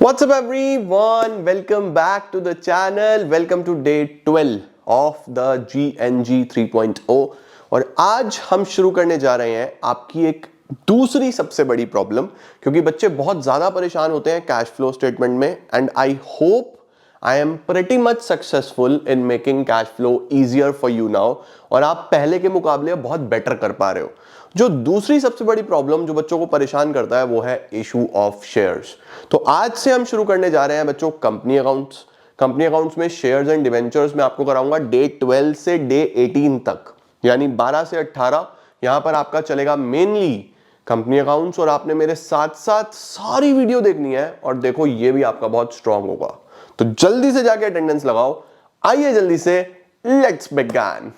What's up everyone? Welcome back to the channel. Welcome to day 12 of the GNG 3.0 और आज हम शुरू करने जा रहे हैं आपकी एक दूसरी सबसे बड़ी प्रॉब्लम, क्योंकि बच्चे बहुत ज्यादा परेशान होते हैं कैश फ्लो स्टेटमेंट में and I hope I am pretty much successful in making cash flow easier for you now और आप पहले के मुकाबले बहुत बेटर कर पा रहे हो। जो दूसरी सबसे बड़ी प्रॉब्लम जो बच्चों को परेशान करता है वो है इशू ऑफ शेयर्स। तो आज से हम शुरू करने जा रहे हैं बच्चों कंपनी अकाउंट्स। कंपनी अकाउंट्स में शेयर्स एंड डिवेंचर्स में आपको कराऊंगा डे 12 से डे 18 तक, यानी 12 से 18 यहां पर आपका चलेगा मेनली कंपनी अकाउंट्स और आपने मेरे साथ साथ सारी वीडियो देखनी है और देखो ये भी आपका बहुत स्ट्रांग होगा। तो जल्दी से जाके अटेंडेंस लगाओ। आइए जल्दी से लेट्स बिगिन।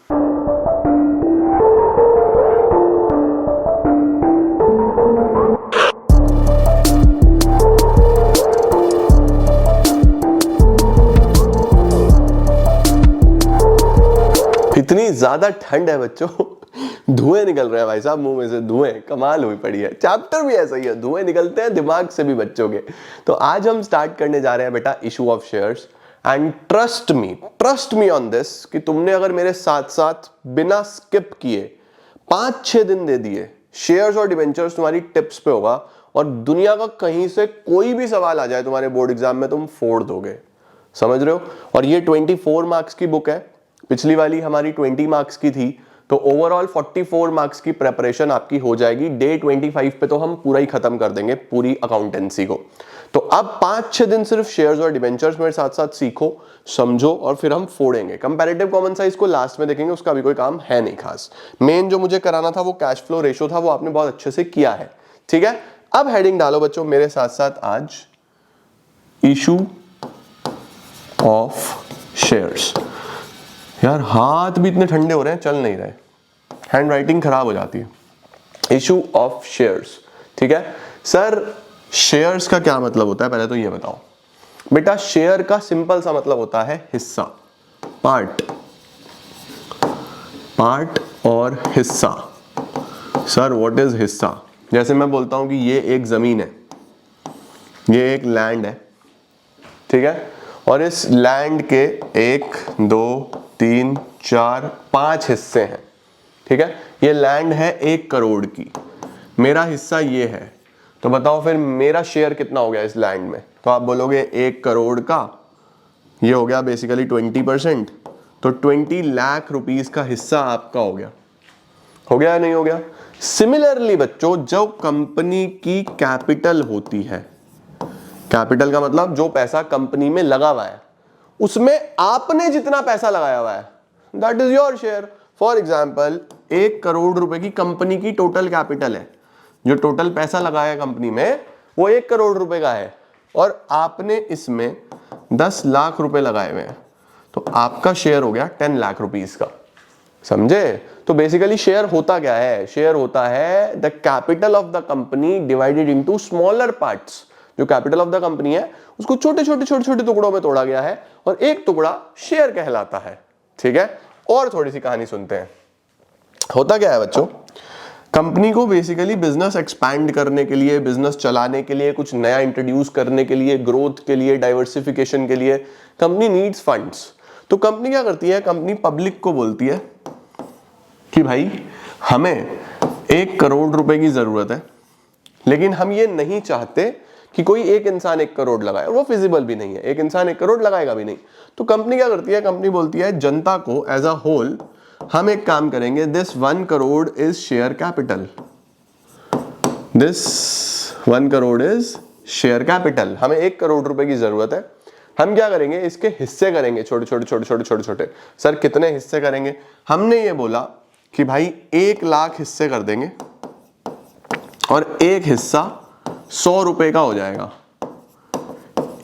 इतनी ज्यादा ठंड है बच्चों, धुएं निकल रहे हैं भाई साहब, मुंह में से धुएं, कमाल हुई पड़ी है। चैप्टर भी ऐसा ही है, धुएं निकलते हैं दिमाग से भी बच्चों के। तो आज हम स्टार्ट करने जा रहे हैं बेटा issue of shares and trust me on this कि तुमने अगर मेरे साथ साथ बिना स्किप किए 5-6 दिन दे दिए, शेयर्स और डिवेंचर्स तुम्हारी टिप्स पे होगा और दुनिया का कहीं से कोई भी सवाल आ जाए तुम्हारे बोर्ड एग्जाम में तुम फोड़ दोगे। समझ रहे हो? और ये 24 मार्क्स की बुक है, पिछली वाली हमारी 20 मार्क्स की थी, तो ओवरऑल 44 मार्क्स की प्रेपरेशन आपकी हो जाएगी। डे 25 पे तो हम पूरा ही खत्म कर देंगे पूरी अकाउंटेंसी को। तो अब 5-6 दिन सिर्फ शेयर्स और डिवेंचर्स मेरे साथ साथ सीखो, समझो और फिर हम फोड़ेंगे। कंपैरेटिव कॉमन साइज को लास्ट में देखेंगे, उसका भी कोई काम है नहीं खास। मेन जो मुझे कराना था वो कैश फ्लो रेशो था, वो आपने बहुत अच्छे से किया है। ठीक है, अब हेडिंग डालो बच्चों मेरे साथ साथ आज इशू ऑफ शेयर्स। यार हाथ भी इतने ठंडे हो रहे हैं, चल नहीं रहे, हैंड राइटिंग खराब हो जाती है। इशू ऑफ शेयर्स, ठीक है सर। शेयर्स का क्या मतलब होता है पहले तो ये बताओ बेटा। शेयर का सिंपल सा मतलब होता है हिस्सा, पार्ट और हिस्सा। सर व्हाट इज हिस्सा? जैसे मैं बोलता हूं कि ये एक जमीन है, ये एक लैंड है, ठीक है, और इस लैंड के 1 2 3 4 5 हिस्से हैं, ठीक है। ये लैंड है 1 करोड़ की, मेरा हिस्सा ये है। तो बताओ फिर मेरा शेयर कितना हो गया इस लैंड में? तो आप बोलोगे 1 करोड़ का, ये हो गया बेसिकली 20%, तो 20 लाख रुपीस का हिस्सा आपका हो गया या नहीं हो गया? सिमिलरली बच्चों, जो कंपनी की कैपिटल होती है, कैपिटल का मतलब जो पैसा कंपनी में लगा हुआ है, उसमें आपने जितना पैसा लगाया हुआ है that is your share. For example 1 crore रुपए की कंपनी की टोटल कैपिटल है, जो टोटल पैसा लगाया कंपनी में वो 1 करोड़ रुपए का है और आपने इसमें 10 लाख रुपए लगाए हुए हैं, तो आपका शेयर हो गया 10 लाख रुपीस का। समझे? तो बेसिकली शेयर होता क्या है? शेयर होता है the capital of the company divided into smaller parts. जो कैपिटल ऑफ द कंपनी है उसको छोटे छोटे टुकड़ों में तोड़ा गया है और एक टुकड़ा शेयर कहलाता है, ठीक है। और थोड़ी सी कहानी सुनते हैं। होता क्या है बच्चों, कंपनी को बेसिकली बिजनेस एक्सपैंड करने के लिए, बिजनेस चलाने के लिए, कुछ नया इंट्रोड्यूस करने के लिए, ग्रोथ के लिए, डाइवर्सिफिकेशन के लिए कंपनी नीड्स फंड्स। तो कंपनी क्या करती है? कंपनी पब्लिक को बोलती है कि भाई हमें 1 करोड़ रुपए की जरूरत है, लेकिन हम ये नहीं चाहते कि कोई एक इंसान 1 करोड़ लगाए, वो फिजिबल भी नहीं है, एक इंसान 1 करोड़ लगाएगा भी नहीं। तो कंपनी क्या करती है? कंपनी बोलती है जनता को एज अ होल हम एक काम करेंगे, this 1 crore is share capital, this 1 crore is share capital. हमें 1 करोड़ रुपए की जरूरत है, हम क्या करेंगे? इसके हिस्से करेंगे छोटे। सर कितने हिस्से करेंगे? हमने ये बोला कि भाई 1 लाख हिस्से कर देंगे और एक हिस्सा 100 रुपए का हो जाएगा।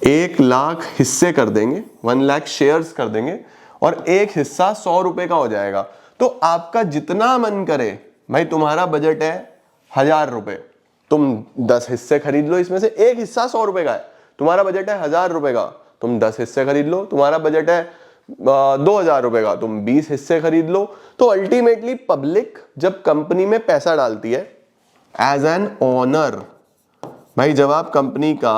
1 लाख हिस्से कर देंगे, 1 लाख शेयर्स कर देंगे और एक हिस्सा 100 रुपए का हो जाएगा। तो आपका जितना मन करे, भाई तुम्हारा बजट है 1000 रुपए, तुम 10 हिस्से खरीद लो, इसमें से एक हिस्सा 100 रुपए का है। तुम्हारा बजट है 1000 रुपए का, तुम 10 हिस्से खरीद लो। तुम्हारा बजट है 2000 रुपए का, तुम 20 हिस्से खरीद लो। तो अल्टीमेटली पब्लिक जब कंपनी में पैसा डालती है एज एन ओनर, भाई जब आप कंपनी का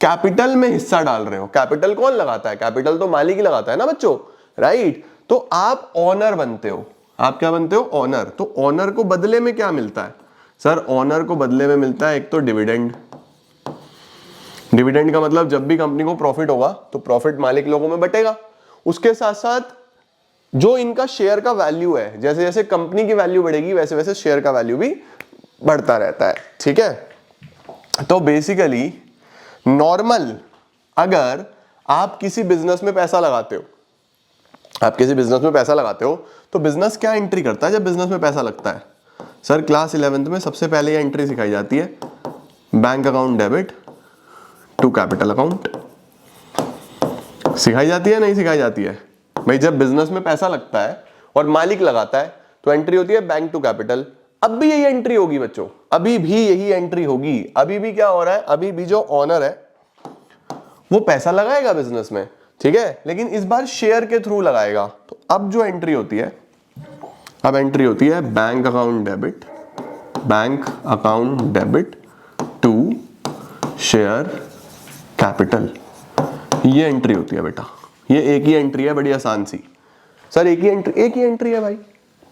कैपिटल में हिस्सा डाल रहे हो। कैपिटल कौन लगाता है? कैपिटल तो मालिक ही लगाता है ना बच्चों, राइट। तो आप ऑनर बनते हो। आप क्या बनते हो? ऑनर। तो ऑनर को बदले में क्या मिलता है? सर ऑनर को बदले में मिलता है एक तो डिविडेंड। डिविडेंड का मतलब जब भी कंपनी को प्रॉफिट होगा तो प्रॉफिट मालिक लोगों में बटेगा। उसके साथ साथ जो इनका शेयर का वैल्यू है, जैसे जैसे कंपनी की वैल्यू बढ़ेगी वैसे वैसे शेयर का वैल्यू भी बढ़ता रहता है, ठीक है। तो बेसिकली नॉर्मल, अगर आप किसी बिजनेस में पैसा लगाते हो, आप किसी बिजनेस में पैसा लगाते हो तो बिजनेस क्या एंट्री करता है जब बिजनेस में पैसा लगता है? सर क्लास 11th में सबसे पहले ये एंट्री सिखाई जाती है, bank account debit to capital account. सिखाई जाती है नहीं सिखाई जाती है? भाई जब बिजनेस में पैसा लगता है और मालिक लगाता है तो एंट्री होती है बैंक टू कैपिटल। अब भी यही एंट्री होगी बच्चों, अभी भी यही एंट्री होगी। अभी भी क्या हो रहा है? अभी भी जो ऑनर है वो पैसा लगाएगा बिजनेस में, ठीक है, लेकिन इस बार शेयर के थ्रू लगाएगा। तो अब जो एंट्री होती है, अब एंट्री होती है bank account debit, bank account debit to share capital. ये एंट्री होती है बेटा, ये एक ही एंट्री है, बड़ी आसान सी। सर एक ही एंट्री है भाई,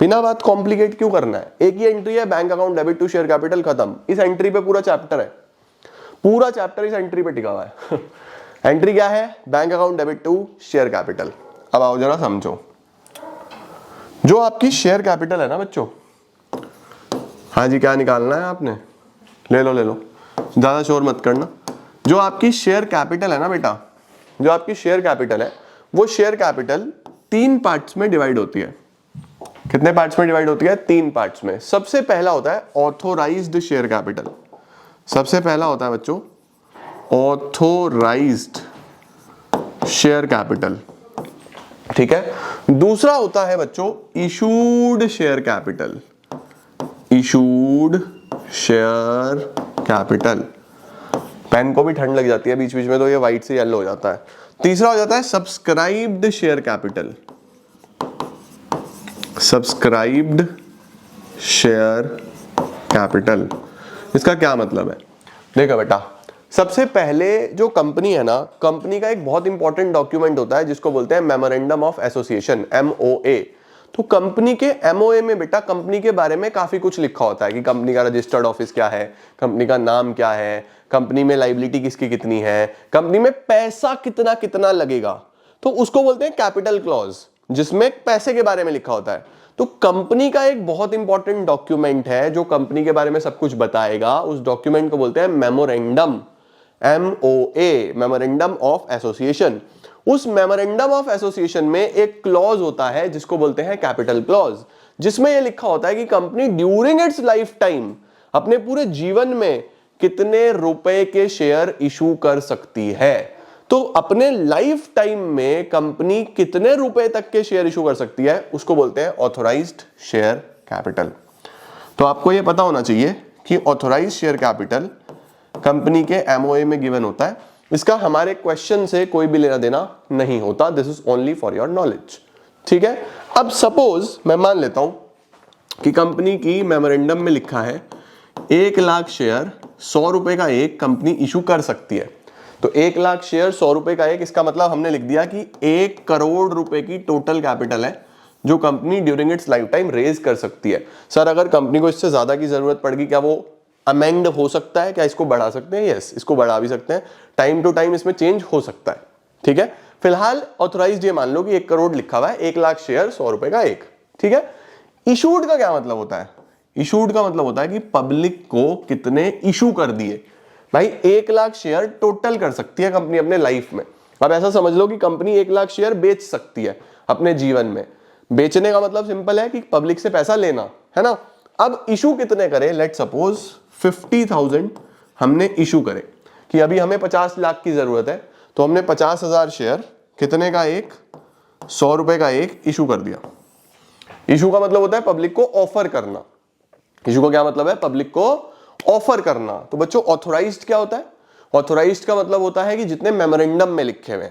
बिना बात कॉम्प्लिकेट क्यों करना है? एक ही एंट्री है, bank account debit to share capital, खत्म। इस एंट्री पे पूरा चैप्टर है, पूरा चैप्टर इस एंट्री पे टिका हुआ है। एंट्री क्या है? Bank account debit to share capital. अब आओ जरा समझो, जो आपकी शेयर कैपिटल है ना बच्चों, हाँ जी क्या निकालना है आपने? ले लो ले लो, ज्यादा शोर मत करना। जो आपकी शेयर कैपिटल है ना बेटा, जो आपकी शेयर कैपिटल है, वो शेयर कैपिटल 3 पार्ट्स में डिवाइड होती है। कितने पार्ट्स में डिवाइड होती है? 3 पार्ट्स में। सबसे पहला होता है ऑथोराइज्ड शेयर कैपिटल। सबसे पहला होता है बच्चों ऑथोराइज्ड शेयर कैपिटल, ठीक है। दूसरा होता है बच्चों issued share capital, issued share capital. Pen को भी ठंड लग जाती है बीच बीच में तो ये व्हाइट से येलो हो जाता है। तीसरा हो जाता है subscribed share capital, subscribed share capital. इसका क्या मतलब है? देखो बेटा, सबसे पहले जो कंपनी है ना, कंपनी का एक बहुत इंपॉर्टेंट डॉक्यूमेंट होता है जिसको बोलते हैं मेमोरेंडम ऑफ एसोसिएशन, MOA। तो कंपनी के MOA में बेटा कंपनी के बारे में काफी कुछ लिखा होता है कि कंपनी का रजिस्टर्ड ऑफिस क्या है, कंपनी का नाम क्या है, कंपनी में लायबिलिटी किसकी कितनी है, कंपनी में पैसा कितना कितना लगेगा। तो उसको बोलते हैं कैपिटल क्लॉज, जिसमें पैसे के बारे में लिखा होता है। तो कंपनी का एक बहुत इंपॉर्टेंट डॉक्यूमेंट है जो कंपनी के बारे में सब कुछ बताएगा, उस डॉक्यूमेंट को बोलते हैं memorandum, MOA, memorandum of association. उस मेमोरेंडम ऑफ एसोसिएशन में एक क्लॉज होता है जिसको बोलते हैं कैपिटल क्लॉज, जिसमें यह लिखा होता है कि company during its life time, अपने पूरे जीवन में कितने रुपए के शेयर इशू कर सकती है। तो अपने लाइफ टाइम में कंपनी कितने रुपए तक के शेयर इशू कर सकती है, उसको बोलते हैं ऑथोराइज्ड शेयर कैपिटल। तो आपको यह पता होना चाहिए कि ऑथोराइज्ड शेयर कैपिटल कंपनी के MOA में गिवन होता है। इसका हमारे क्वेश्चन से कोई भी लेना देना नहीं होता, this is only for your knowledge, ठीक है। अब सपोज मैं मान लेता हूं कि कंपनी की मेमोरेंडम में लिखा है 1 लाख शेयर 100 रुपए का एक कंपनी इशू कर सकती है। तो 1 लाख शेयर 100 रुपए का एक, इसका मतलब हमने लिख दिया कि 1 करोड़ रुपए की टोटल कैपिटल है जो company during its life time raise कर सकती है। सर अगर कंपनी को इससे ज्यादा की जरूरत पड़ेगी क्या वो अमेंड हो सकता है? क्या इसको बढ़ा सकते हैं? यस, इसको बढ़ा भी सकते हैं, टाइम टू टाइम इसमें चेंज हो सकता है, ठीक है। फिलहाल ऑथोराइज्ड ये मान लो कि 1 करोड़ लिखा हुआ है, 1 लाख शेयर 100 रुपए का एक, ठीक है। इशूड का क्या मतलब होता है? इशूड का मतलब होता है कि पब्लिक को कितने इशू कर दिए। भाई 1 लाख शेयर टोटल कर सकती है कंपनी अपने लाइफ में। अब ऐसा समझ लो कि कंपनी 1 लाख शेयर बेच सकती है अपने जीवन में। बेचने का मतलब सिंपल है कि पब्लिक से पैसा लेना, है ना। अब इशू कितने करे? लेट सपोज 50,000 हमने इशू करे कि अभी हमें 50 लाख की जरूरत है, तो हमने 50,000 शेयर कितने का एक, 100 रुपए का एक इशू कर दिया। इशू का मतलब होता है पब्लिक को ऑफर करना। इशू का क्या मतलब है? पब्लिक को ऑफर करना। तो बच्चों ऑथोराइज्ड क्या होता है? ऑथोराइज्ड का मतलब होता है कि जितने मेमोरेंडम में लिखे हुए।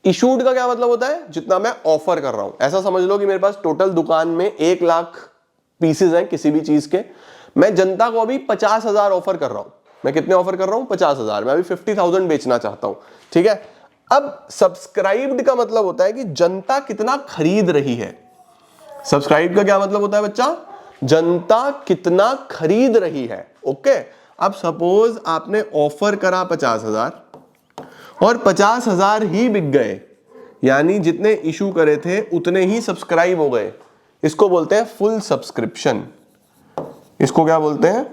इशूड का क्या मतलब होता है? जितना मैं ऑफर कर रहा हूं। ऐसा समझ लो कि मेरे पास टोटल दुकान में 1 लाख पीसेज हैं किसी भी चीज के, मैं जनता को अभी 50,000 ऑफर कर रहा हूं। मैं कितने ऑफर कर रहा हूं? 50,000। मैं अभी 50,000 बेचना चाहता हूं, ठीक है। अब सब्सक्राइब्ड का मतलब होता है कि जनता कितना खरीद रही है। सब्सक्राइब का क्या मतलब होता है बच्चा? जनता कितना खरीद रही है। ओके, अब सपोज आपने ऑफर करा 50,000 और 50,000 ही बिक गए, यानी जितने इशू करे थे उतने ही सब्सक्राइब हो गए। इसको बोलते हैं फुल सब्सक्रिप्शन। इसको क्या बोलते हैं?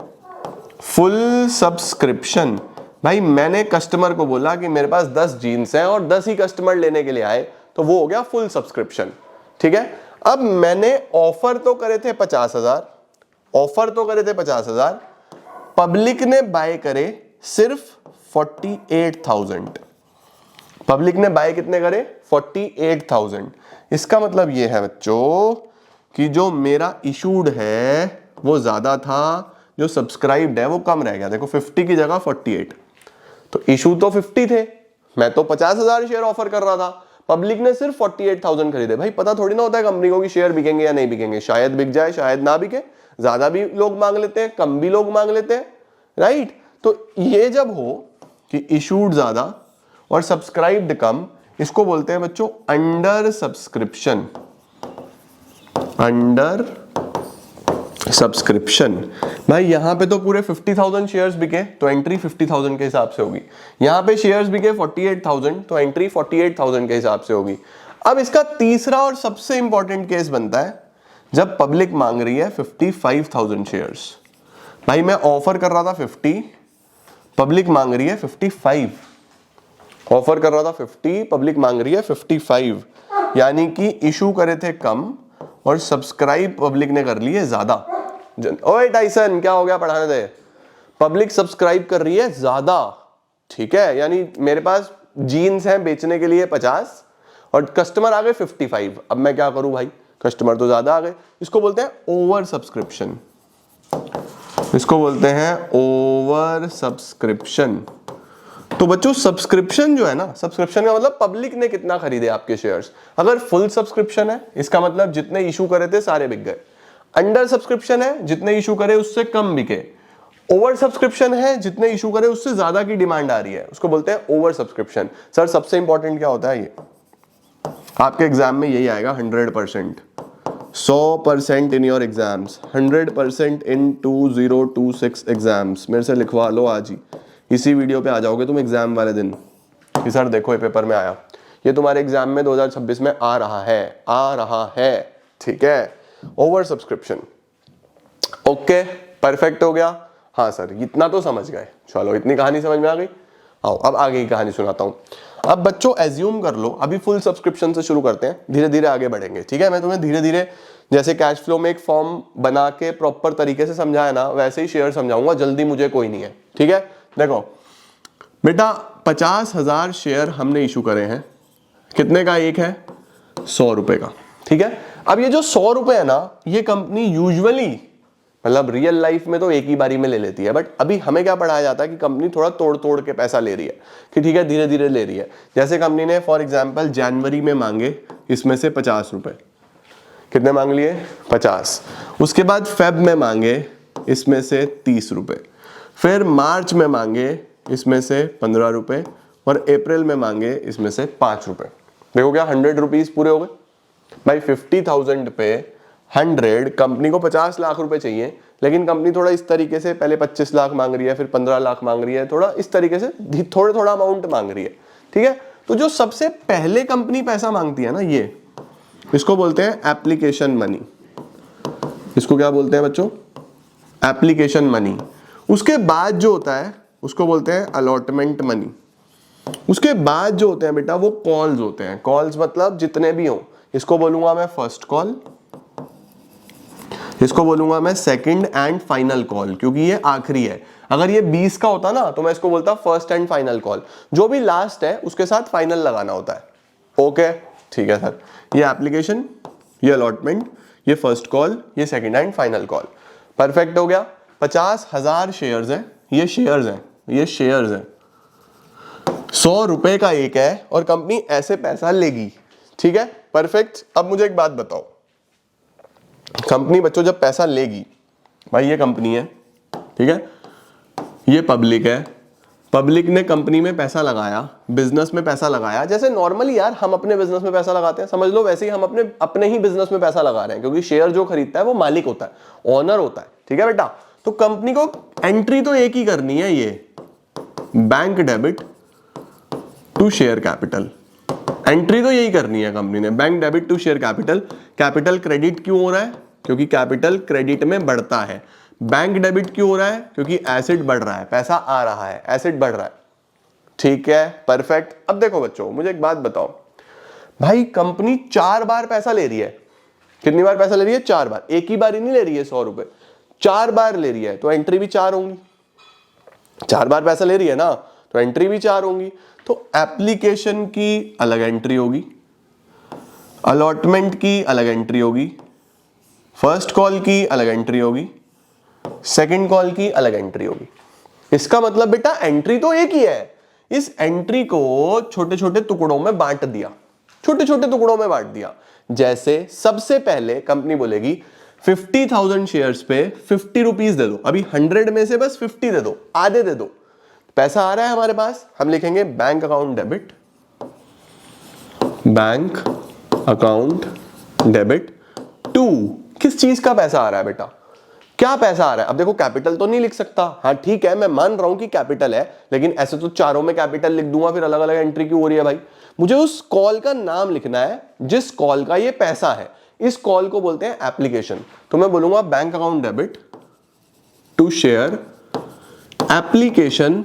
Full subscription. भाई मैंने कस्टमर को बोला कि मेरे पास 10 जीन्स हैं और 10 ही कस्टमर लेने के लिए आए, तो वो हो गया फुल सब्सक्रिप्शन, ठीक है। अब मैंने ऑफर तो करे थे 50,000, ऑफर तो करे थे 50,000, पब्लिक ने बाय करे सिर्फ 48,000। पब्लिक ने बाय कितने करे? 48,000। इसका मतलब ये है बच्चों कि जो मेरा इशूड है वो ज्यादा था, जो सब्सक्राइब्ड है वो कम रह गया। देखो 50 की जगह 48, तो इशू तो 50 थे, मैं तो 50,000 शेयर ऑफर कर रहा था, पब्लिक ने सिर्फ 48,000 खरीदे। भाई पता थोड़ी ना होता है कंपनी को कि शेयर बिकेंगे या नहीं बिकेंगे, शायद बिक जाए शायद ना बिके, ज्यादा भी लोग मांग लेते हैं, कम भी लोग मांग लेते हैं, राइट। तो ये जब हो कि इशूड ज्यादा और सब्सक्राइब्ड कम, इसको बोलते हैं बच्चों अंडर सब्सक्रिप्शन। Under subscription. भाई यहां पे तो पूरे 50,000 शेयर्स बिके तो एंट्री 50,000 के हिसाब से होगी, यहां पे शेयर्स बिके 48,000 तो एंट्री 48,000 के हिसाब से होगी। अब इसका तीसरा और सबसे इंपॉर्टेंट केस बनता है जब पब्लिक मांग रही है 55,000 शेयर्स। भाई मैं ऑफर कर रहा था 50, पब्लिक मांग रही है 55। ऑफर कर रहा था 50, पब्लिक मांग रही है 55, यानी कि इशू करे थे कम और सब्सक्राइब पब्लिक ने कर लिए ज्यादा। ओए टाइसन क्या हो गया, पढ़ाने दे। पब्लिक सब्सक्राइब कर रही है ज्यादा, ठीक है, यानी मेरे पास जीन्स हैं बेचने के लिए 50 और कस्टमर आ गए 55। अब मैं क्या करूं भाई, कस्टमर तो ज्यादा आ गए। इसको बोलते हैं ओवर सब्सक्रिप्शन। इसको बोलते हैं ओवर सब्सक्रिप्शन। तो बच्चों सब्सक्रिप्शन जो है ना, सब्सक्रिप्शन का मतलब पब्लिक ने कितना खरीदे आपके शेयर्स। अगर फुल सब्सक्रिप्शन है इसका मतलब जितने इशू करे थे सारे बिक गए। अंडर सब्सक्रिप्शन है जितने इशू करे उससे कम बिके। ओवर सब्सक्रिप्शन है जितने इशू करे उससे ज्यादा की डिमांड आ रही है, उसको बोलते हैं ओवर सब्सक्रिप्शन। सर सबसे इंपॉर्टेंट क्या होता है, ये आपके एग्जाम में यही आएगा 100%, 100% in your exams, 100% in 2026 exams. मेरे से लिखवा लो आज ही, इसी वीडियो पे आ जाओगे तुम एग्जाम वाले दिन कि सर देखो ये पेपर में आया, ये तुम्हारे एग्जाम में 2026 में आ रहा है, ठीक है। ओवर सब्सक्रिप्शन, ओके परफेक्ट हो गया। हाँ सर इतना तो समझ गए, चलो इतनी कहानी समझ में आ गई। आओ अब आगे की कहानी सुनाता हूं। अब बच्चों एज्यूम कर लो, अभी फुल सब्सक्रिप्शन से शुरू करते हैं, धीरे धीरे आगे बढ़ेंगे, ठीक है। मैं तुम्हें धीरे धीरे जैसे कैश फ्लो में एक फॉर्म बना के प्रॉपर तरीके से समझाया ना, वैसे ही शेयर समझाऊंगा, जल्दी मुझे कोई नहीं है, ठीक है। देखो बेटा 50,000 शेयर हमने इशू करे हैं, कितने का एक है? 100 रुपए का, ठीक है। अब ये जो 100 रुपए है ना, ये कंपनी यूजुअली मतलब रियल लाइफ में तो एक ही बारी में ले लेती है, बट अभी हमें क्या पढ़ाया जाता है कि कंपनी थोड़ा तोड़ तोड़ के पैसा ले रही है, कि ठीक है धीरे धीरे ले रही है। जैसे कंपनी ने फॉर एग्जांपल जनवरी में मांगे इसमें से 50 रुपए, कितने मांग लिए? 50। उसके बाद फेब में मांगे इसमें से 30 रुपए, फिर मार्च में मांगे इसमें से 15 रुपए और अप्रैल में मांगे इसमें से 5 रुपए। देखो क्या 100 रुपीज पूरे हो गए भाई। 50,000 पे 100, कंपनी को 50 लाख रुपए चाहिए, लेकिन कंपनी थोड़ा इस तरीके से पहले 25 लाख मांग रही है, फिर 15 लाख मांग रही है, थोड़ा इस तरीके से थोड़ा थोड़ा अमाउंट मांग रही है, ठीक है। तो जो सबसे पहले कंपनी पैसा मांगती है ना, ये इसको बोलते हैं एप्लीकेशन मनी। इसको क्या बोलते हैं बच्चों? Application money. उसके बाद जो होता है उसको बोलते हैं अलॉटमेंट मनी। उसके बाद जो होते हैं बेटा वो कॉल्स होते हैं। कॉल्स मतलब जितने भी हो, इसको बोलूंगा मैं फर्स्ट कॉल, इसको बोलूंगा मैं सेकंड एंड फाइनल कॉल, क्योंकि ये आखिरी है। अगर ये 20 का होता ना तो मैं इसको बोलता फर्स्ट एंड फाइनल कॉल, जो भी लास्ट है उसके साथ फाइनल लगाना होता है। ओके ठीक है सर, ये एप्लीकेशन, ये अलॉटमेंट, ये फर्स्ट कॉल, ये second and final call, perfect हो गया। 50,000 शेयर्स हैं, ये शेयर्स हैं, ये शेयर्स हैं, 100 रुपए का एक है और कंपनी ऐसे पैसा लेगी, ठीक है परफेक्ट। अब मुझे एक बात बताओ, कंपनी बच्चों जब पैसा लेगी, भाई ये कंपनी है, ठीक है, ये पब्लिक है, पब्लिक ने कंपनी में पैसा लगाया, बिजनेस में पैसा लगाया। जैसे नॉर्मली यार हम अपने बिजनेस में पैसा लगाते हैं, समझ लो वैसे ही हम अपने ही बिजनेस में पैसा लगा रहे हैं, क्योंकि शेयर जो खरीदता है वो मालिक होता है, ओनर होता है, ठीक है बेटा। तो कंपनी को एंट्री तो एक ही करनी है, ये bank debit to share capital, entry तो यही करनी है कंपनी ने, bank debit to share capital. Capital credit क्यों हो रहा है? क्योंकि कैपिटल क्रेडिट में बढ़ता है। बैंक डेबिट क्यों हो रहा है? क्योंकि एसेट बढ़ रहा है, पैसा आ रहा है, एसेट बढ़ रहा है, ठीक है, परफेक्ट। अब देखो बच्चों, मुझे एक बात बताओ भाई, कंपनी 4 बार पैसा ले रही है, कितनी बार पैसा ले रही है? 4 बार, एक ही बार ही नहीं ले रही है 100 रुपए, 4 बार ले रही है, तो एंट्री भी 4 होंगी। 4 बार पैसा ले रही है ना, तो एंट्री भी 4 होंगी। तो एप्लीकेशन की अलग एंट्री होगी, अलॉटमेंट की अलग एंट्री होगी, फर्स्ट कॉल की अलग एंट्री होगी, सेकंड कॉल की अलग एंट्री होगी। इसका मतलब बेटा एंट्री तो एक ही है, इस एंट्री को छोटे छोटे टुकड़ों में बांट दिया, छोटे छोटे टुकड़ों में बांट दिया। जैसे सबसे पहले कंपनी बोलेगी 50,000 शेयर्स पे 50 रुपीज दे दो, अभी 100 में से बस 50 दे दो, आधे दे दो, पैसा आ रहा है हमारे पास, हम लिखेंगे bank account debit, bank account debit to, किस चीज का पैसा आ रहा है बेटा, क्या पैसा आ रहा है? अब देखो कैपिटल तो नहीं लिख सकता, हाँ ठीक है मैं मान रहा हूं कि कैपिटल है, लेकिन ऐसे तो चारों में कैपिटल लिख दूंगा, फिर अलग अलग एंट्री क्यों हो रही है भाई? मुझे उस कॉल का नाम लिखना है जिस कॉल का ये पैसा है, इस कॉल को बोलते हैं एप्लीकेशन। तो मैं बोलूंगा bank account debit to share application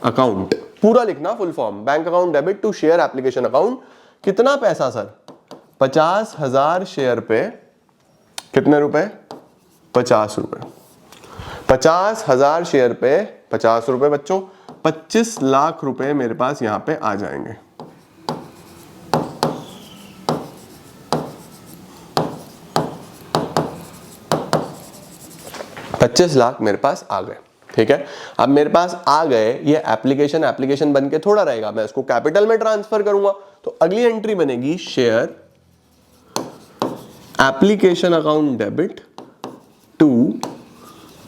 account, पूरा लिखना full form, bank account debit to share application account. कितना पैसा सर? 50,000 शेयर पे कितने रुपए? 50 रुपए। 50,000 शेयर पे 50 रुपए बच्चों, 25 लाख रुपए मेरे पास यहां पे आ जाएंगे। $25 लाख मेरे पास आ गए, ठीक है। अब मेरे पास आ गए, ये एप्लीकेशन बन के थोड़ा रहेगा, मैं इसको कैपिटल में ट्रांसफर करूंगा, तो अगली एंट्री बनेगी share application account debit to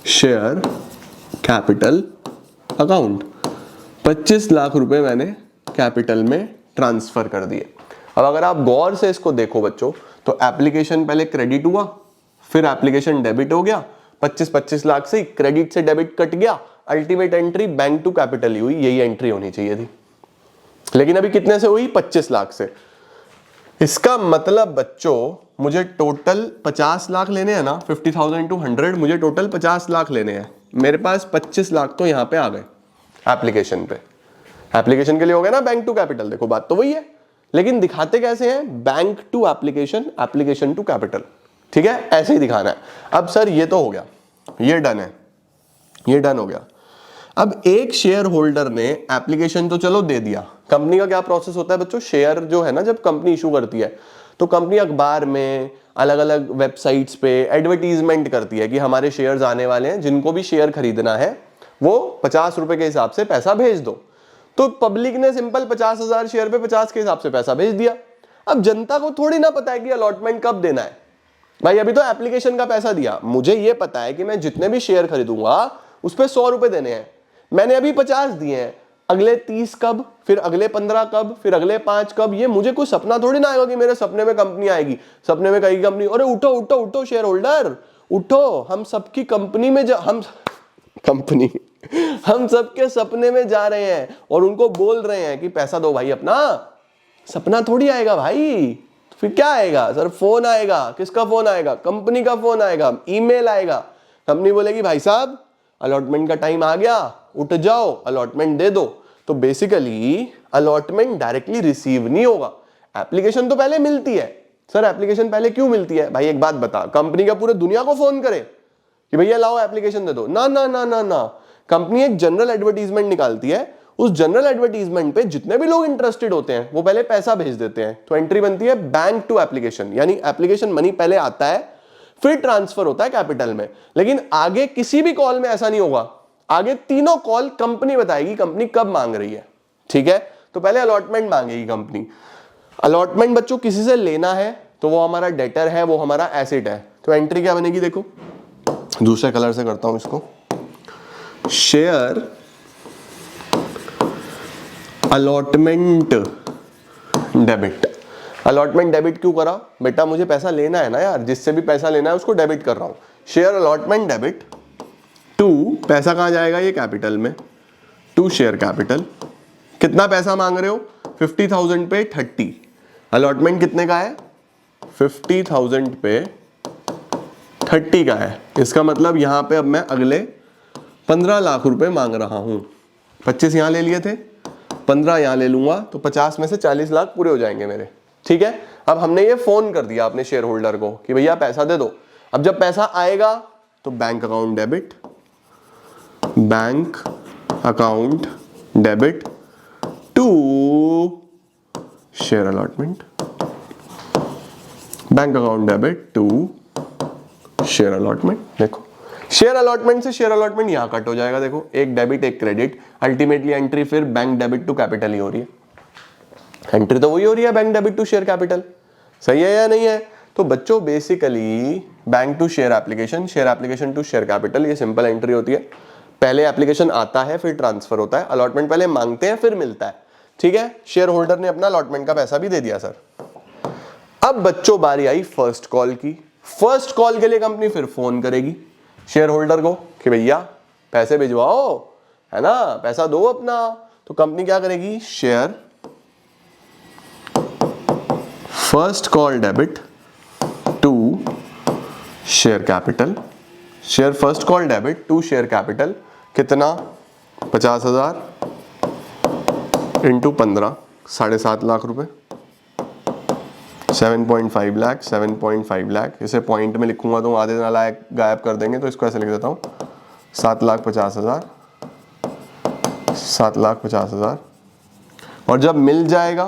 share capital account. 25 lakh रुपए मैंने कैपिटल में ट्रांसफर कर दिए। अब अगर आप गौर से इसको देखो बच्चों, तो एप्लीकेशन पहले क्रेडिट हुआ, फिर एप्लीकेशन डेबिट हो गया, 25 लाख से क्रेडिट से डेबिट कट गया, ultimate entry bank to capital ही हुई, यही एंट्री होनी चाहिए थी। लेकिन अभी कितने से हुई? 25 लाख से। इसका मतलब बच्चों मुझे टोटल 50 लाख लेने हैं ना, 50,000 टू 100, मुझे टोटल 50 लाख लेने हैं। मेरे पास 25 लाख तो यहां पे आ गए एप्लीकेशन पे, एप्लीकेशन के लिए हो गया ना बैंक टू कैपिटल। देखो बात तो वही है, लेकिन दिखाते कैसे हैं? Bank to application, application to capital, ठीक है, ऐसे ही दिखाना है। अब सर ये तो हो गया, ये डन है, ये डन हो गया। अब एक शेयर होल्डर ने एप्लीकेशन तो चलो दे दिया। कंपनी का क्या प्रोसेस होता है बच्चों? शेयर जो है ना, जब कंपनी इशू करती है तो कंपनी अखबार में, अलग अलग वेबसाइट्स पे एडवर्टीजमेंट करती है कि हमारे शेयर्स आने वाले हैं, जिनको भी शेयर खरीदना है वो 50 रुपए के हिसाब से पैसा भेज दो। तो पब्लिक ने सिंपल 50,000 शेयर पे 50 के हिसाब से पैसा भेज दिया। अब जनता को थोड़ी ना पता है कि अलॉटमेंट कब देना है भाई, अभी तो एप्लीकेशन का पैसा दिया, मुझे ये पता है कि मैं जितने भी शेयर खरीदूंगा उस पर 100 रुपए देने हैं, मैंने अभी 50 दिए हैं, अगले 30 कब, फिर अगले 15 कब, फिर अगले 5 कब, ये मुझे कोई सपना थोड़ी ना आएगा कि मेरे सपने में कंपनी आएगी, सपने में कहेगी कंपनी अरे उठो उठो उठो शेयर होल्डर उठो, हम सबकी कंपनी में हम सबके सपने में जा रहे हैं और उनको बोल रहे हैं कि पैसा दो भाई अपना। सपना थोड़ी आएगा भाई, तो फिर क्या आएगा सर? फोन आएगा। किसका फोन आएगा? कंपनी का फोन आएगा, ईमेल आएगा, कंपनी बोलेगी भाई साहब अलॉटमेंट का टाइम आ गया, उठ जाओ अलॉटमेंट दे दो। तो बेसिकली अलॉटमेंट डायरेक्टली रिसीव नहीं होगा, एप्लीकेशन तो पहले मिलती है। सर एप्लीकेशन पहले क्यों मिलती है? भाई एक बात बता, कंपनी का पूरे दुनिया को फोन करे कि भैया लाओ एप्लीकेशन दे दो? ना ना ना ना ना, कंपनी एक जनरल एडवर्टीजमेंट निकालती है, उस जनरल एडवर्टीजमेंट पे जितने भी लोग इंटरेस्टेड होते हैं वो पहले पैसा भेज देते हैं, तो एंट्री बनती है बैंक टू एप्लीकेशन, यानी एप्लीकेशन मनी पहले आता है फिर ट्रांसफर होता है कैपिटल में। लेकिन आगे किसी भी कॉल में ऐसा नहीं होगा, आगे तीनों कॉल कंपनी बताएगी कंपनी कब मांग रही है, ठीक है। तो पहले अलॉटमेंट मांगेगी कंपनी। अलॉटमेंट बच्चों किसी से लेना है तो वो हमारा डेटर है, वो हमारा एसेट है, तो एंट्री क्या बनेगी? देखो दूसरे कलर से करता हूं इसको। Share allotment debit. Allotment debit क्यों करा बेटा, मुझे पैसा लेना है ना यार, जिससे भी पैसा लेना है उसको डेबिट कर रहा हूं। शेयर अलॉटमेंट डेबिट टू, पैसा कहां जाएगा, ये कैपिटल में, टू शेयर कैपिटल। कितना पैसा मांग रहे हो, 50,000 पे 30, अलॉटमेंट कितने का है, 50,000 पे 30 का है। इसका मतलब यहां पे अब मैं अगले 15 लाख रुपए मांग रहा हूं। 25 यहां ले लिए थे, 15 यहां ले लूंगा, तो 50 में से 40 लाख पूरे हो जाएंगे मेरे। ठीक है, अब हमने ये फोन कर दिया अपने शेयर होल्डर को कि भैया पैसा दे दो। अब जब पैसा आएगा तो bank account debit, bank account debit to share allotment, bank account debit to share allotment. देखो शेयर अलॉटमेंट से शेयर अलॉटमेंट यहां कट हो जाएगा, देखो एक डेबिट एक क्रेडिट, अल्टीमेटली एंट्री फिर बैंक डेबिट टू कैपिटल ही हो रही है। एंट्री तो वही हो रही है bank debit to share capital, सही है या नहीं है। तो बच्चों basically bank to share application, share application to share capital, ये सिंपल एंट्री होती है। पहले एप्लीकेशन आता है फिर ट्रांसफर होता है, अलॉटमेंट पहले मांगते हैं फिर मिलता है। ठीक है, शेयर होल्डर ने अपना अलॉटमेंट का पैसा भी दे दिया सर। अब बच्चों बारी आई फर्स्ट कॉल की। फर्स्ट कॉल के लिए कंपनी फिर फोन करेगी शेयर होल्डर को कि भैया पैसे भिजवाओ, है ना, पैसा दो अपना। तो कंपनी क्या करेगी, share first call debit to share capital, share first call debit to share capital, कितना, 50,000 इंटू 15, 7.5 लाख रुपए, 7.5 लाख, 7.5 लाख। इसे पॉइंट में लिखूंगा तो आधे नालायक गायब कर देंगे, तो इसको ऐसे लिख देता हूं 7,50,000, 7,50,000। और जब मिल जाएगा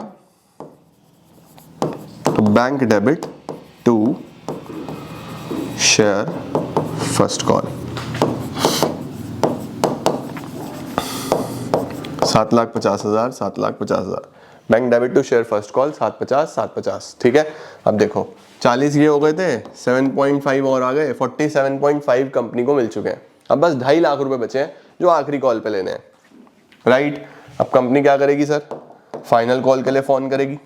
तो bank debit to share first call, 7,50,000, 7,50,000, bank debit to share first call 750, 750। ठीक है, अब देखो 40 ये हो गए थे, 7.5 और आ गए, 47.5 कंपनी को मिल चुके हैं। अब बस 2.5 लाख रुपए बचे हैं जो आखिरी कॉल पे लेने हैं, राइट। अब कंपनी क्या करेगी सर, फाइनल कॉल के लिए फोन करेगी।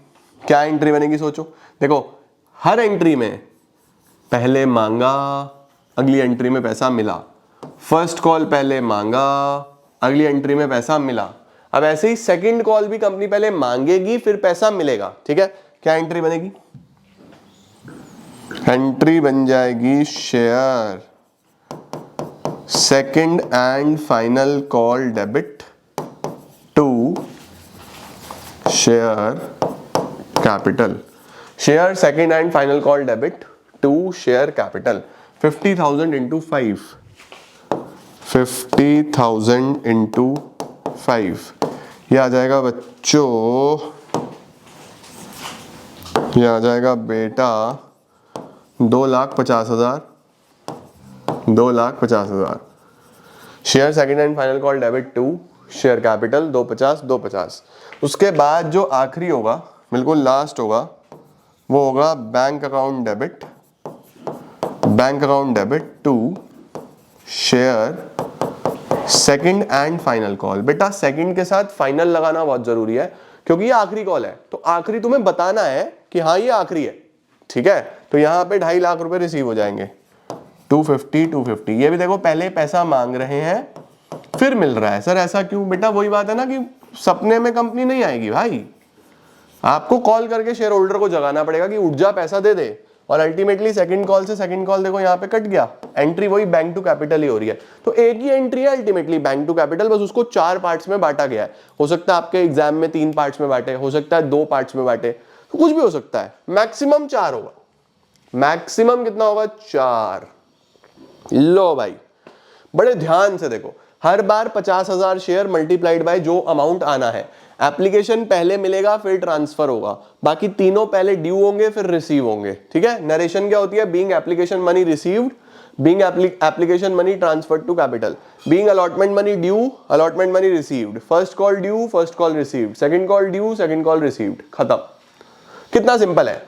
क्या एंट्री बनेगी सोचो, देखो हर एंट्री में पहले मांगा, अगली एंट्री में पैसा मिला, फर्स्ट कॉल पहले मांगा, अगली एंट्री में पैसा मिला। अब ऐसे ही सेकंड कॉल भी कंपनी पहले मांगेगी फिर पैसा मिलेगा। ठीक है, क्या एंट्री बनेगी, एंट्री बन जाएगी share second and final call debit to share capital, share second and final call debit to share capital. 50,000 into 5, 50,000 into 5, ये आ जाएगा बच्चों, ये आ जाएगा बेटा 2,50,000, 2,50,000। Share second and final call debit to share capital 250, 250। उसके बाद जो आखिरी होगा, बिल्कुल लास्ट होगा, वो होगा bank account debit, bank account debit to share second and final call. बेटा सेकंड के साथ फाइनल लगाना बहुत जरूरी है क्योंकि ये आखिरी कॉल है, तो आखिरी तुम्हें बताना है कि हाँ ये आखिरी है। ठीक है, तो यहां पे 2.5 लाख रुपए रिसीव हो जाएंगे, 250, 250। ये भी देखो पहले पैसा मांग रहे हैं फिर मिल रहा है। सर ऐसा क्यों, बेटा वही बात है ना कि सपने में कंपनी नहीं आएगी भाई, आपको कॉल करके शेयर होल्डर को जगाना पड़ेगा कि उठ जा पैसा दे दे। और अल्टीमेटली सेकंड कॉल से सेकंड कॉल देखो यहाँ पे कट गया, एंट्री वही बैंक टू कैपिटल ही हो रही है। तो एक ही एंट्री है अल्टीमेटली बैंक टू कैपिटल, बस उसको 4 पार्ट्स में बांटा गया है। हो सकता है आपके एग्जाम में 3 पार्ट्स में बांटे, हो सकता है 2 पार्ट्स में बांटे, तो कुछ भी हो सकता है, मैक्सिमम 4 होगा। मैक्सिमम कितना होगा, 4। लो भाई बड़े ध्यान से देखो, हर बार 50,000 शेयर मल्टीप्लाइड बाय जो अमाउंट आना है। एप्लीकेशन पहले मिलेगा फिर ट्रांसफर होगा, बाकी तीनों पहले ड्यू होंगे फिर रिसीव होंगे। ठीक है, नरेशन क्या होती है, being application money received, being application money transferred to capital, being allotment money due, allotment money received, first call due, first call received, second call due, second call received, खत्म। कितना simple है।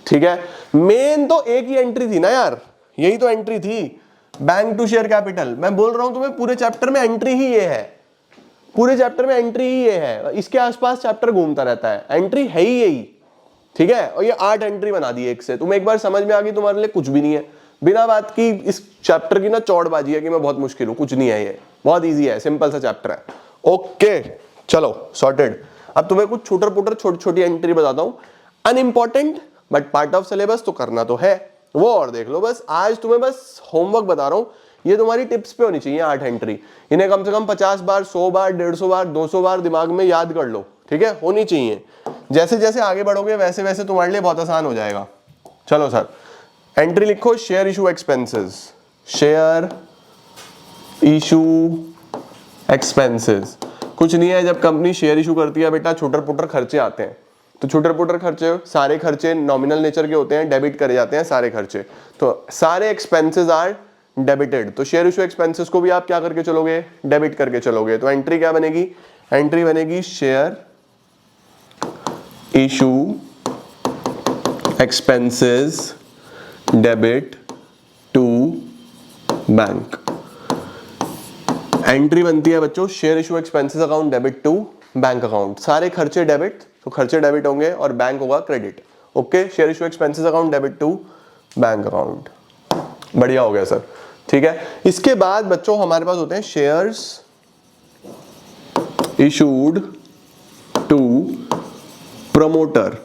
ठीक है, main तो एक ही entry थी ना यार, यही तो एंट्री थी। Bank to share capital. मैं बोल रहा हूं तुम्हें पूरे चैप्टर में एंट्री ही ये है, पूरे चैप्टर में एंट्री ही ये है, इसके आसपास चैप्टर घूमता रहता है, एंट्री है ही यही, ठीक है। और ये 8 एंट्री बना दी एक से, तुम्हें एक बार समझ में आ गई, तुम्हारे लिए कुछ भी नहीं है। बिना बात की इस चैप्टर की ना चौड़बाजी है कि मैं बहुत मुश्किल हूं, कुछ नहीं है, ये बहुत ईजी है, सिंपल सा चैप्टर है। ओके चलो सॉर्टेड। अब तुम्हें कुछ छूटर पुटर छोटी छोटी एंट्री बताता हूं, unimportant but part of syllabus, तो करना तो है वो, और देख लो बस। आज तुम्हें बस होमवर्क बता रहा हूं, ये तुम्हारी टिप्स पे होनी चाहिए 8 एंट्री। इन्हें कम से कम 50 बार, 100 बार, 150 बार, 200 बार दिमाग में याद कर लो, ठीक है, होनी चाहिए। जैसे जैसे आगे बढ़ोगे वैसे वैसे तुम्हारे लिए बहुत आसान हो जाएगा। चलो सर, एंट्री लिखो, share issue expenses, share issue expenses. कुछ नहीं है, जब कंपनी शेयर इशू करती है बेटा, छुटर पुटर खर्चे आते हैं, तो छुटर पुटर खर्चे, सारे खर्चे नॉमिनल नेचर के होते हैं, डेबिट करे जाते हैं सारे खर्चे, तो सारे एक्सपेंसेस आर डेबिटेड। तो शेयर इशू एक्सपेंसेस को भी आप क्या करके चलोगे, डेबिट करके चलोगे। तो एंट्री क्या बनेगी, एंट्री बनेगी share issue expenses debit to bank. Entry बनती है बच्चों, share issue expenses account debit to bank account. सारे खर्चे डेबिट, तो खर्चे डेबिट होंगे और बैंक होगा credit. Okay, share issue expenses account debit to bank account. बढ़िया हो गया सर, ठीक है। इसके बाद बच्चों हमारे पास होते हैं shares issued to promoter.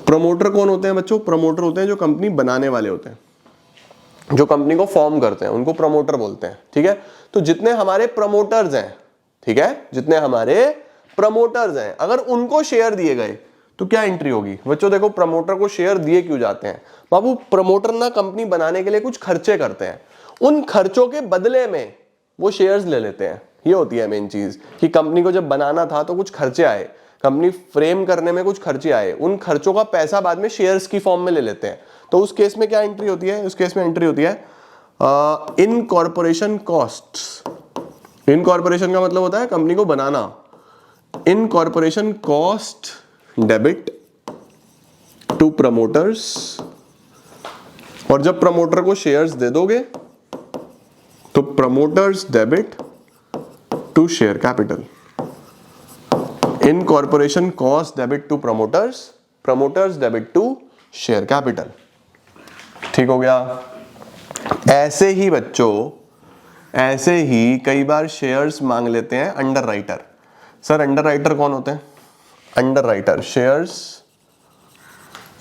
Promoter कौन होते हैं बच्चों, प्रमोटर होते हैं जो कंपनी बनाने वाले होते हैं, जो कंपनी को फॉर्म करते हैं, उनको प्रमोटर बोलते हैं, ठीक है। तो जितने हमारे प्रमोटर्स हैं, ठीक है, जितने हमारे प्रमोटर्स हैं, अगर उनको शेयर दिए गए तो क्या एंट्री होगी बच्चों। देखो प्रमोटर को शेयर दिए क्यों जाते हैं बाबू, प्रमोटर ना कंपनी बनाने के लिए कुछ खर्चे करते हैं, उन खर्चों के बदले में वो शेयर्स ले लेते हैं। ये होती है मेन चीज, कि कंपनी को जब बनाना था तो कुछ खर्चे आए, कंपनी फ्रेम करने में कुछ खर्चे आए, उन खर्चों का पैसा बाद में शेयर्स की फॉर्म में ले लेते हैं। तो उस केस में क्या एंट्री होती है, उस केस में एंट्री होती है इनकॉर्पोरेशन कॉस्ट्स। इनकॉर्पोरेशन का मतलब होता है कंपनी को बनाना, incorporation cost debit to promoters. और जब प्रमोटर को शेयर्स दे दोगे तो promoters debit to share capital. Incorporation cost debit to promoters, promoters debit to share capital. ठीक हो गया। ऐसे ही बच्चों, ऐसे ही कई बार शेयर्स मांग लेते हैं underwriter. Sir underwriter कौन होते हैं, underwriter shares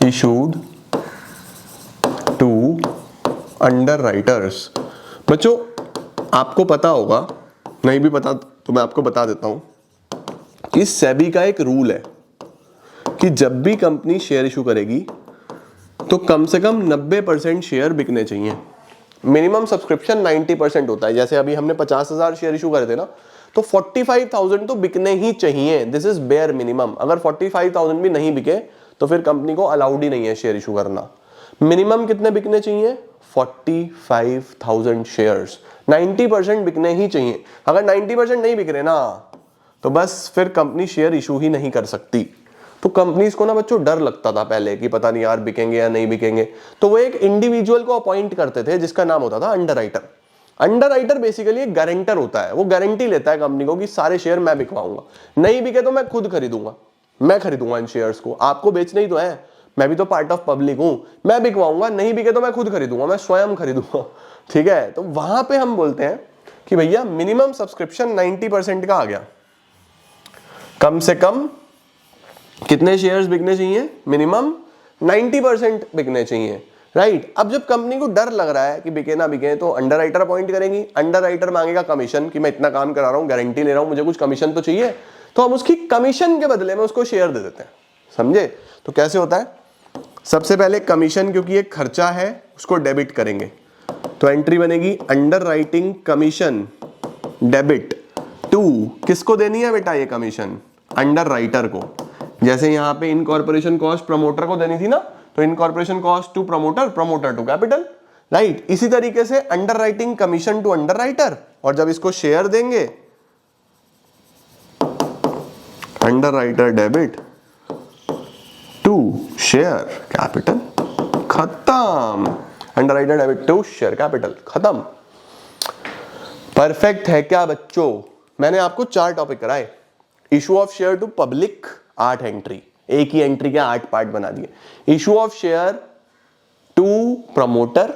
issued to underwriters. बच्चों आपको पता होगा, नहीं भी पता तो मैं आपको बता देता हूं कि सेबी का एक रूल है कि जब भी कंपनी शेयर इशू करेगी तो कम से कम 90% शेयर बिकने चाहिए। मिनिमम सब्सक्रिप्शन 90% होता है। जैसे अभी हमने 50,000 शेयर इशू करे थे ना, तो 45,000 तो बिकने ही चाहिए। This is bare minimum. अगर 45,000 भी नहीं बिके तो फिर कंपनी को अलाउड ही नहीं है शेयर इशू करना। मिनिमम कितने बिकने चाहिए, 45,000 शेयर्स। 90% बिकने ही चाहिए। अगर 90% नहीं बिक रहे ना तो बस फिर कंपनी शेयर इशू ही नहीं कर सकती। तो कंपनीज को ना बच्चों डर लगता था पहले कि पता नहीं यार बिकेंगे या नहीं बिकेंगे, तो वो एक इंडिविजुअल को अपॉइंट करते थे जिसका नाम होता था under writer. Under writer basically एक गारंटर होता है, वो गारंटी लेता है कंपनी को कि सारे शेयर मैं बिकवाऊंगा, नहीं बिके तो मैं खुद खरीदूंगा, मैं खरीदूंगा इन शेयर्स को, आपको बेचने ही तो है, मैं भी तो पार्ट ऑफ पब्लिक हूं, मैं बिकवाऊंगा, नहीं बिके तो मैं खुद खरीदूंगा, मैं स्वयं खरीदूंगा। ठीक है, तो वहां पे हम बोलते हैं कि भैया मिनिमम सब्सक्रिप्शन 90% का आ गया, कम से कम कितने शेयर्स बिकने चाहिए, मिनिमम 90% बिकने चाहिए, राइट। अब जब कंपनी को डर लग रहा है कि बिके ना बिके तो अंडर राइटर अपॉइंट करेंगी। अंडर राइटर मांगेगा कमीशन कि मैं इतना काम करा रहा हूं, गारंटी ले रहा हूं, मुझे कुछ कमीशन तो चाहिए, तो हम उसकी कमीशन के बदले में उसको शेयर दे देते हैं। समझे। तो कैसे होता है, सबसे पहले कमीशन, क्योंकि एक खर्चा है, उसको डेबिट करेंगे, तो एंट्री बनेगी underwriting commission debit to, किसको देनी है बेटा ये कमीशन, अंडर राइटर को। जैसे यहां पे इनकॉर्पोरेशन कॉस्ट प्रमोटर को देनी थी ना, तो incorporation cost to promoter, promoter to capital, right. इसी तरीके से underwriting commission to underwriter, और जब इसको शेयर देंगे underwriter debit to share capital, खत्म। Underwriter debit to share capital, खत्म। परफेक्ट है क्या बच्चों? मैंने आपको 4 टॉपिक कराए। Issue of share to public, 8 entry, एक ही एंट्री के 8 पार्ट बना दिए। Issue of share to promoter,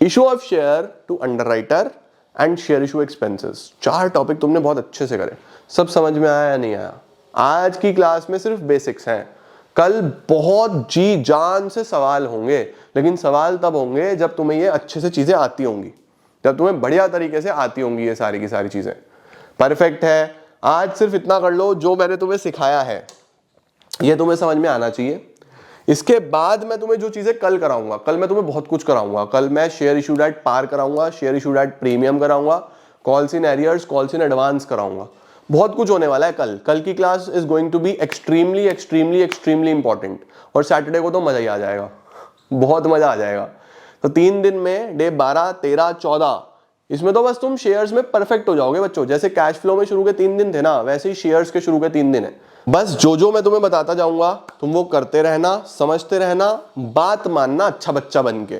issue of share to underwriter and share issue expenses. 4 topic तुमने बहुत अच्छे से करे। सब समझ में आया या नहीं आया? आज की क्लास में सिर्फ बेसिक्स हैं, कल बहुत जी जान से सवाल होंगे, लेकिन सवाल तब होंगे जब तुम्हें ये अच्छे से चीजें आती होंगी, जब तुम्हें बढ़िया तरीके से आती होंगी ये सारी की सारी चीजें। परफेक्ट है। आज सिर्फ इतना कर लो, जो मैंने तुम्हें सिखाया है ये तुम्हें समझ में आना चाहिए। इसके बाद मैं तुम्हें जो चीजें कल कराऊंगा, कल मैं तुम्हें बहुत कुछ कराऊंगा। कल मैं शेयर इशूड एट पार कराऊंगा, शेयर इशूड एट प्रीमियम कराऊंगा, calls in arrears, calls in advance कराऊंगा। बहुत कुछ होने वाला है कल। कल की class is going to be extremely extremely extremely important. और सैटरडे को तो मजा ही आ जाएगा, बहुत मजा आ जाएगा। तो 3 दिन में डे 12, 13, 14, इसमें तो बस तुम शेयर्स में परफेक्ट हो जाओगे बच्चों। जैसे कैश फ्लो में शुरू के 3 दिन थे ना, वैसे ही शेयर्स के शुरू के 3 दिन है। बस जो मैं तुम्हें बताता जाऊंगा तुम वो करते रहना, समझते रहना, बात मानना अच्छा बच्चा बन के,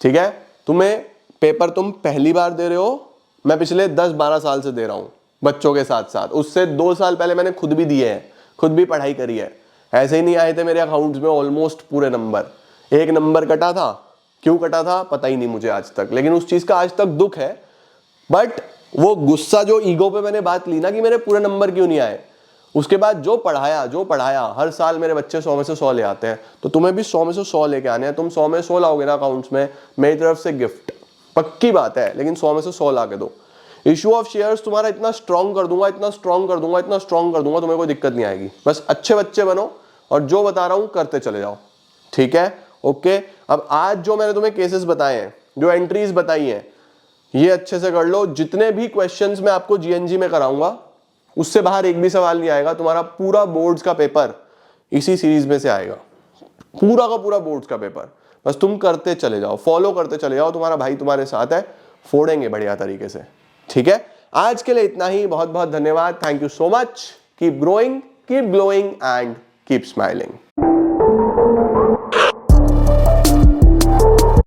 ठीक है? तुम्हें पेपर तुम पहली बार दे रहे हो, मैं पिछले 10-12 साल से दे रहा हूं बच्चों के साथ साथ। उससे 2 साल पहले मैंने खुद भी दिए हैं, खुद भी पढ़ाई करी है। ऐसे ही नहीं आए थे मेरे अकाउंट्स में ऑलमोस्ट पूरे नंबर। 1 नंबर कटा था, क्यों कटा था पता ही नहीं मुझे आज तक, लेकिन उस चीज का आज तक दुख है। बट वो गुस्सा जो ईगो पे मैंने बात ली ना कि मेरे पूरे नंबर क्यों नहीं आए, उसके बाद जो पढ़ाया हर साल मेरे बच्चे 100 में से 100 ले आते हैं। तो तुम्हें भी 100 में से 100 लेके आने हैं। तुम 100 में 100 लाओगे ना अकाउंट्स में, मेरी तरफ से गिफ्ट, पक्की बात है, लेकिन 100 में से 100 ला के दो। इशू ऑफ शेयर्स तुम्हारा इतना स्ट्रॉन्ग कर दूंगा, इतना स्ट्रॉन्ग कर दूंगा, इतना स्ट्रॉन्ग कर दूंगा, तुम्हें कोई दिक्कत नहीं आएगी। बस अच्छे बच्चे बनो और जो बता रहा हूं करते चले जाओ, ठीक है? ओके। अब आज जो मैंने तुम्हें केसेस बताए हैं, जो एंट्रीज बताई हैं, ये अच्छे से कर लो। जितने भी क्वेश्चंस मैं आपको जीएनजी में कराऊंगा उससे बाहर एक भी सवाल नहीं आएगा। तुम्हारा पूरा बोर्ड्स का पेपर इसी सीरीज में से आएगा, पूरा का पूरा बोर्ड्स का पेपर। बस तुम करते चले जाओ, फॉलो करते चले जाओ, तुम्हारा भाई तुम्हारे साथ है, फोड़ेंगे बढ़िया तरीके से, ठीक है? आज के लिए इतना ही। बहुत बहुत धन्यवाद। Thank you so much. Keep growing, keep glowing and keep smiling.